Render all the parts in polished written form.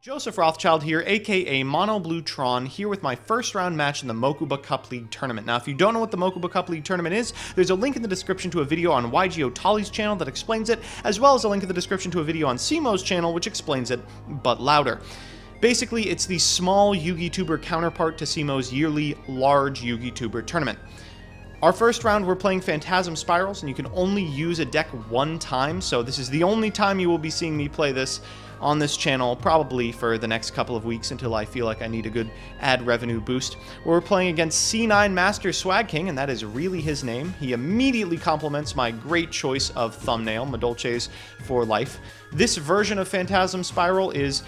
Joseph Rothschild here, aka MonoBlueTron, here with my first round match in the Mokuba Cup League tournament. Now, if you don't know what the Mokuba Cup League tournament is, there's a link in the description to a video on YGOTolley's channel that explains it, as well as a link in the description to a video on Cimoooooooo's channel which explains it, but louder. Basically, it's the small YugiTuber counterpart to Cimoooooooo's yearly large YugiTuber tournament. Our first round, we're playing Phantasm Spirals, and you can only use a deck one time, so this is the only time you will be seeing me play this on this channel, probably for the next couple of weeks until I feel like I need a good ad revenue boost. We're playing against C9 MasterSwagKing, and that is really his name. He immediately compliments my great choice of thumbnail, Madolche's for life. This version of Phantasm Spiral is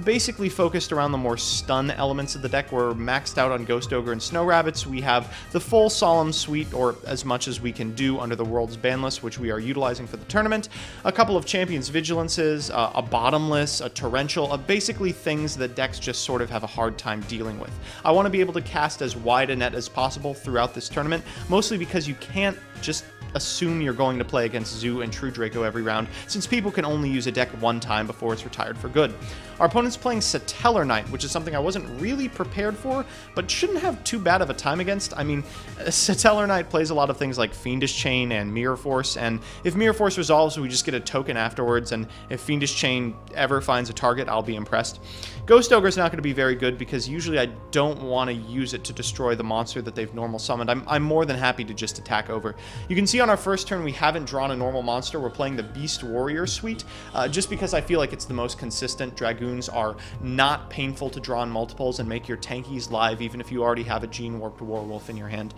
basically focused around the more stun elements of the deck. We're maxed out on Ghost Ogre and Snow Rabbits. We have the full Solemn Suite, or as much as we can do under the World's Ban list, which we are utilizing for the tournament. A couple of Champions Vigilances, a Bottomless, a Torrential, basically things that decks just sort of have a hard time dealing with. I want to be able to cast as wide a net as possible throughout this tournament, mostly because you can't just assume you're going to play against Zoo and True Draco every round, since people can only use a deck one time before it's retired for good. Our opponent's playing Satellarknight, which is something I wasn't really prepared for, but shouldn't have too bad of a time against. I mean, Satellarknight plays a lot of things like Fiendish Chain and Mirror Force, and if Mirror Force resolves, we just get a token afterwards, and if Fiendish Chain ever finds a target, I'll be impressed. Ghost Ogre's not going to be very good, because usually I don't want to use it to destroy the monster that they've normal summoned. I'm more than happy to just attack over. You can see on our first turn we haven't drawn a normal monster. We're playing the Beast Warrior suite, just because I feel like it's the most consistent. Dragoons are not painful to draw in multiples and make your tankies live even if you already have a Gene Warped Werewolf in your hand.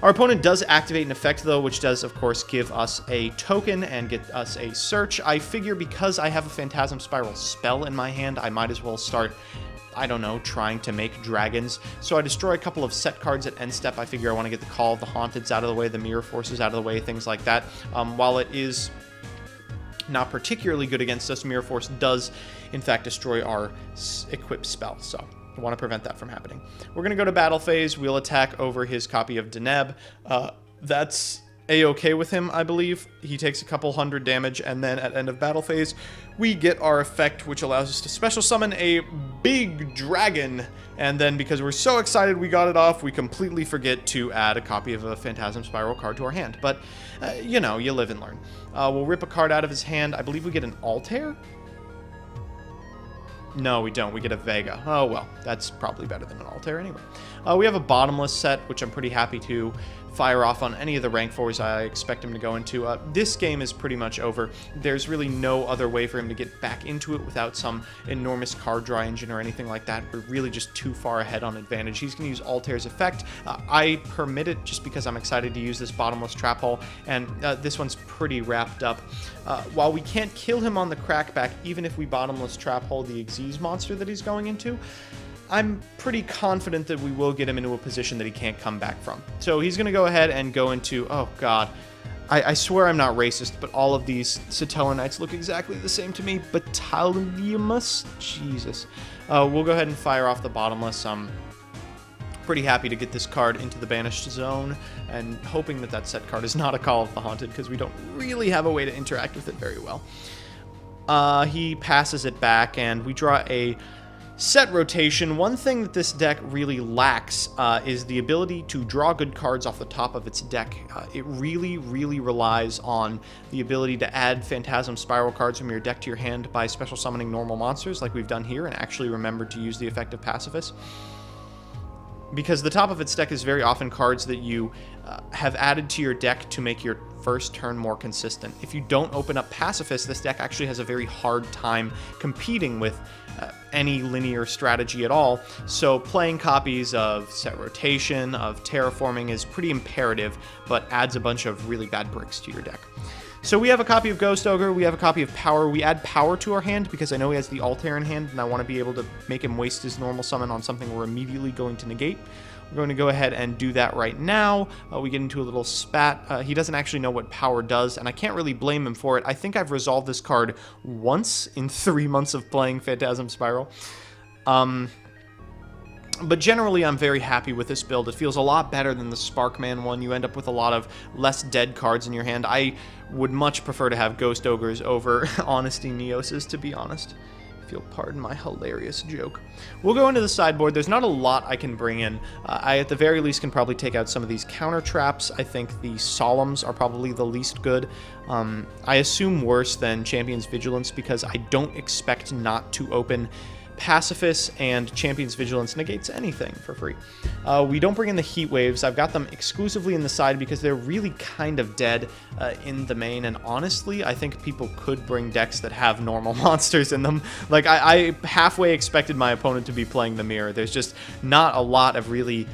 Our opponent does activate an effect, though, which does, of course, give us a token and get us a search. I figure because I have a Phantasm Spiral spell in my hand, I might as well start, I don't know, trying to make dragons. So I destroy a couple of set cards at end step. I figure I want to get the Call of the Haunteds out of the way, the Mirror Forces out of the way, things like that. While it is not particularly good against us, Mirror Force does, in fact, destroy our equipped spell, so I want to prevent that from happening. We're going to go to battle phase. We'll attack over his copy of Deneb. That's a-okay with him, I believe. He takes a couple hundred damage, and then at end of battle phase, we get our effect, which allows us to special summon a big dragon. And then, because we're so excited we got it off, we completely forget to add a copy of a Phantasm Spiral card to our hand. But, you know, you live and learn. We'll rip a card out of his hand. I believe we get an Altair? No, we don't. We get a Vega. Oh, well, that's probably better than an Altair anyway. We have a Bottomless set, which I'm pretty happy to fire off on any of the rank 4s I expect him to go into. This game is pretty much over. There's really no other way for him to get back into it without some enormous card draw engine or anything like that. We're really just too far ahead on advantage. He's going to use Altair's effect. I permit it just because I'm excited to use this Bottomless Trap Hole, and this one's pretty wrapped up. While we can't kill him on the Crackback, even if we Bottomless Trap Hole the Xyz monster that he's going into, I'm pretty confident that we will get him into a position that he can't come back from. So he's going to go ahead and go into, oh god, I swear I'm not racist, but all of these Satellarknights look exactly the same to me. Battaliamus? Jesus. We'll go ahead and fire off the Bottomless. I'm pretty happy to get this card into the banished zone, and hoping that that set card is not a Call of the Haunted, because we don't really have a way to interact with it very well. He passes it back, and we draw a set rotation. One thing that this deck really lacks is the ability to draw good cards off the top of its deck. It really, really relies on the ability to add Phantasm Spiral cards from your deck to your hand by special summoning normal monsters like we've done here, and actually remember to use the effect of Pacifist. Because the top of its deck is very often cards that you have added to your deck to make your first turn more consistent. If you don't open up Pacifist, this deck actually has a very hard time competing with any linear strategy at all. So playing copies of Set Rotation, of Terraforming is pretty imperative, but adds a bunch of really bad bricks to your deck. So we have a copy of Ghost Ogre, we have a copy of Power. We add Power to our hand because I know he has the Altair in hand, and I want to be able to make him waste his normal summon on something we're immediately going to negate. We're going to go ahead and do that right now. We get into a little spat. He doesn't actually know what Power does, and I can't really blame him for it. I think I've resolved this card once in 3 months of playing Phantasm Spiral. But generally, I'm very happy with this build. It feels a lot better than the Sparkman one. You end up with a lot of less dead cards in your hand. I would much prefer to have Ghost Ogres over Honesty Neoses, to be honest. If you'll pardon my hilarious joke. We'll go into the sideboard. There's not a lot I can bring in. I, at the very least, can probably take out some of these counter traps. I think the Solemns are probably the least good. I assume worse than Champion's Vigilance because I don't expect not to open Pacifist, and Champion's Vigilance negates anything for free. We don't bring in the Heat Waves. I've got them exclusively in the side because they're really kind of dead in the main, and honestly, I think people could bring decks that have normal monsters in them. Like, I halfway expected my opponent to be playing the Mirror. There's just not a lot of really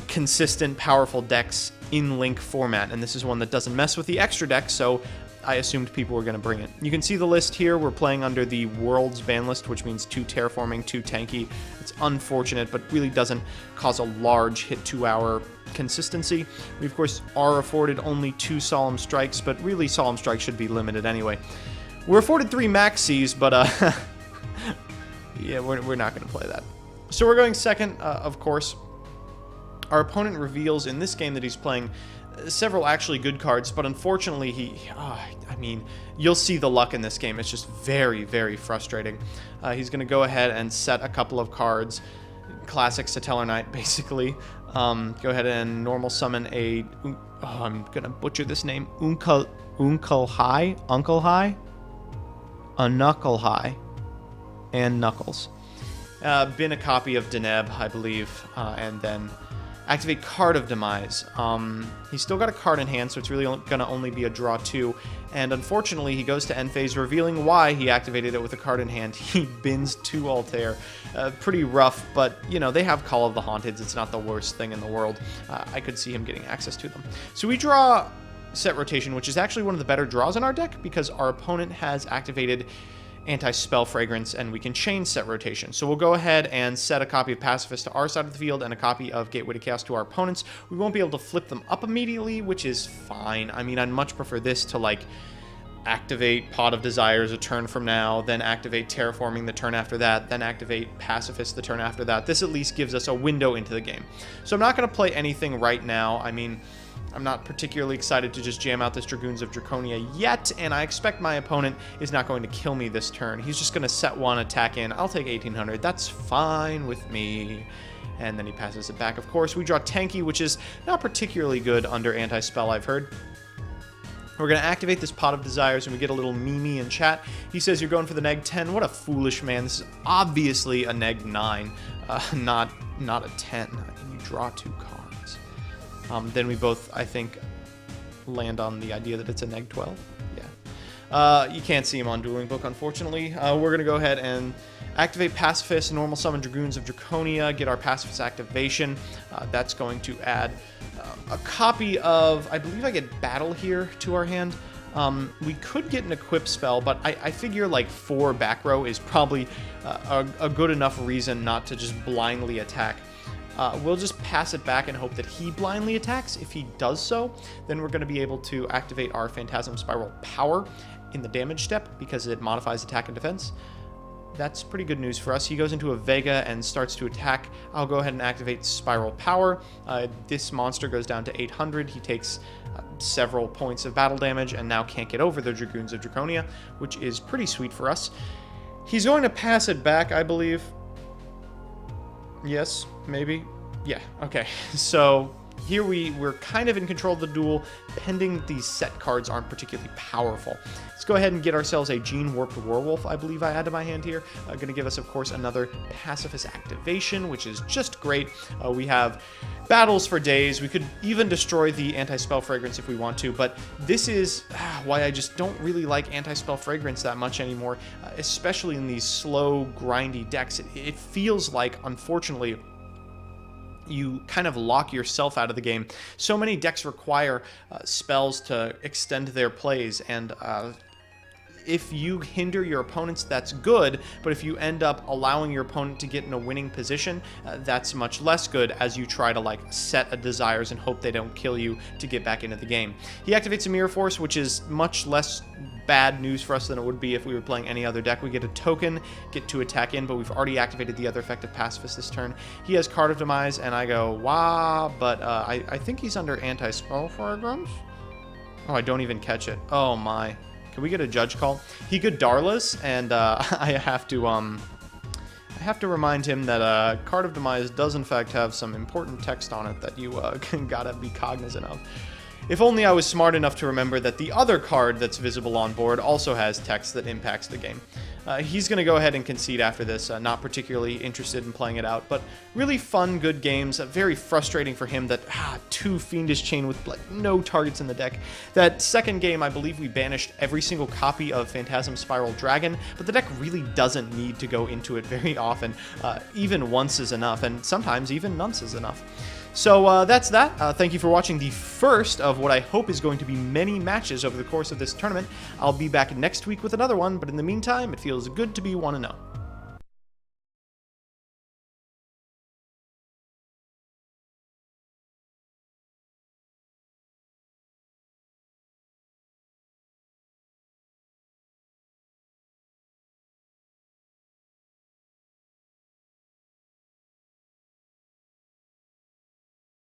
consistent, powerful decks in Link format, and this is one that doesn't mess with the extra deck, so I assumed people were going to bring it. You can see the list here. We're playing under the World's ban list, which means 2 Terraforming, 2 Tanky. It's unfortunate, but really doesn't cause a large hit 2-hour consistency. We, of course, are afforded only 2 Solemn Strikes, but really Solemn Strikes should be limited anyway. We're afforded 3 Maxis, but yeah, we're not going to play that. So we're going second, of course. Our opponent reveals in this game that he's playing several actually good cards, but unfortunately I mean, you'll see the luck in this game. It's just very, very frustrating. He's going to go ahead and set a couple of cards. Classic Satellarknight, basically. Go ahead and normal summon a... I'm going to butcher this name. Uncle High? A Knuckle High. And Knuckles. Been a copy of Deneb, I believe, and then activate Card of Demise. He's still got a card in hand, so it's really going to only be a draw 2. And unfortunately, he goes to end phase, revealing why he activated it with a card in hand. He bins 2 Altair. Pretty rough, but, you know, they have Call of the Haunteds. It's not the worst thing in the world. I could see him getting access to them. So we draw Set Rotation, which is actually one of the better draws in our deck, because our opponent has activated Anti-Spell Fragrance, and we can change Set Rotation. So we'll go ahead and set a copy of Pacifist to our side of the field and a copy of Gateway to Chaos to our opponents. We won't be able to flip them up immediately, which is fine. I mean, I'd much prefer this to, like, activate Pot of Desires a turn from now, then activate Terraforming the turn after that, then activate Pacifist the turn after that. This at least gives us a window into the game. So I'm not going to play anything right now. I mean, I'm not particularly excited to just jam out this Dragoons of Draconia yet, and I expect my opponent is not going to kill me this turn. He's just going to set 1 attack in. I'll take 1800. That's fine with me. And then he passes it back. Of course, we draw Tanky, which is not particularly good under Anti-Spell, I've heard. We're going to activate this Pot of Desires, and we get a little Mimi in chat. He says you're going for the neg 10. What a foolish man. This is obviously a neg 9, not a 10. I mean, you draw 2 cards. Then we both, I think, land on the idea that it's a neg 12. Yeah. You can't see him on Dueling Book, unfortunately. We're going to go ahead and activate Pacifist, normal summon Dragoons of Draconia, get our Pacifist activation. That's going to add a copy of, I believe I get Battle here to our hand. We could get an Equip spell, but I figure like 4 back row is probably a good enough reason not to just blindly attack. We'll just pass it back and hope that he blindly attacks. If he does so, then we're going to be able to activate our Phantasm Spiral power in the damage step because it modifies attack and defense. That's pretty good news for us. He goes into a Vega and starts to attack. I'll go ahead and activate Spiral Power. This monster goes down to 800. He takes several points of battle damage and now can't get over the Dragoons of Draconia, which is pretty sweet for us. He's going to pass it back, I believe. Yes, maybe. Yeah, okay. So here we're kind of in control of the duel, pending these set cards aren't particularly powerful. Let's go ahead and get ourselves a Gene Warped Werewolf, I believe I add to my hand here. Going to give us, of course, another Pacifist activation, which is just great. We have battles for days. We could even destroy the Anti-Spell Fragrance if we want to, but this is why I just don't really like Anti-Spell Fragrance that much anymore, especially in these slow, grindy decks. It feels like, unfortunately, you kind of lock yourself out of the game. So many decks require spells to extend their plays, and if you hinder your opponents, that's good, but if you end up allowing your opponent to get in a winning position, that's much less good as you try to like set a desires and hope they don't kill you to get back into the game. He activates a Mirror Force, which is much less bad news for us than it would be if we were playing any other deck. We get a token, get to attack in, but we've already activated the other effect of Pacifist this turn. He has Card of Demise, and I go, wah, but I think he's under Anti-Spell Fragrance. Oh, I don't even catch it. Oh my. Can we get a judge call? He could Darlas, and I have to remind him that Card of Demise does in fact have some important text on it that you gotta be cognizant of. If only I was smart enough to remember that the other card that's visible on board also has text that impacts the game. He's going to go ahead and concede after this, not particularly interested in playing it out, but really fun, good games. Very frustrating for him that 2 Fiendish Chain with like no targets in the deck. That second game, I believe we banished every single copy of Phantasm Spiral Dragon, but the deck really doesn't need to go into it very often. Even once is enough, and sometimes even nonce is enough. So that's that. Thank you for watching the first of what I hope is going to be many matches over the course of this tournament. I'll be back next week with another one, but in the meantime, it feels good to be 1-0.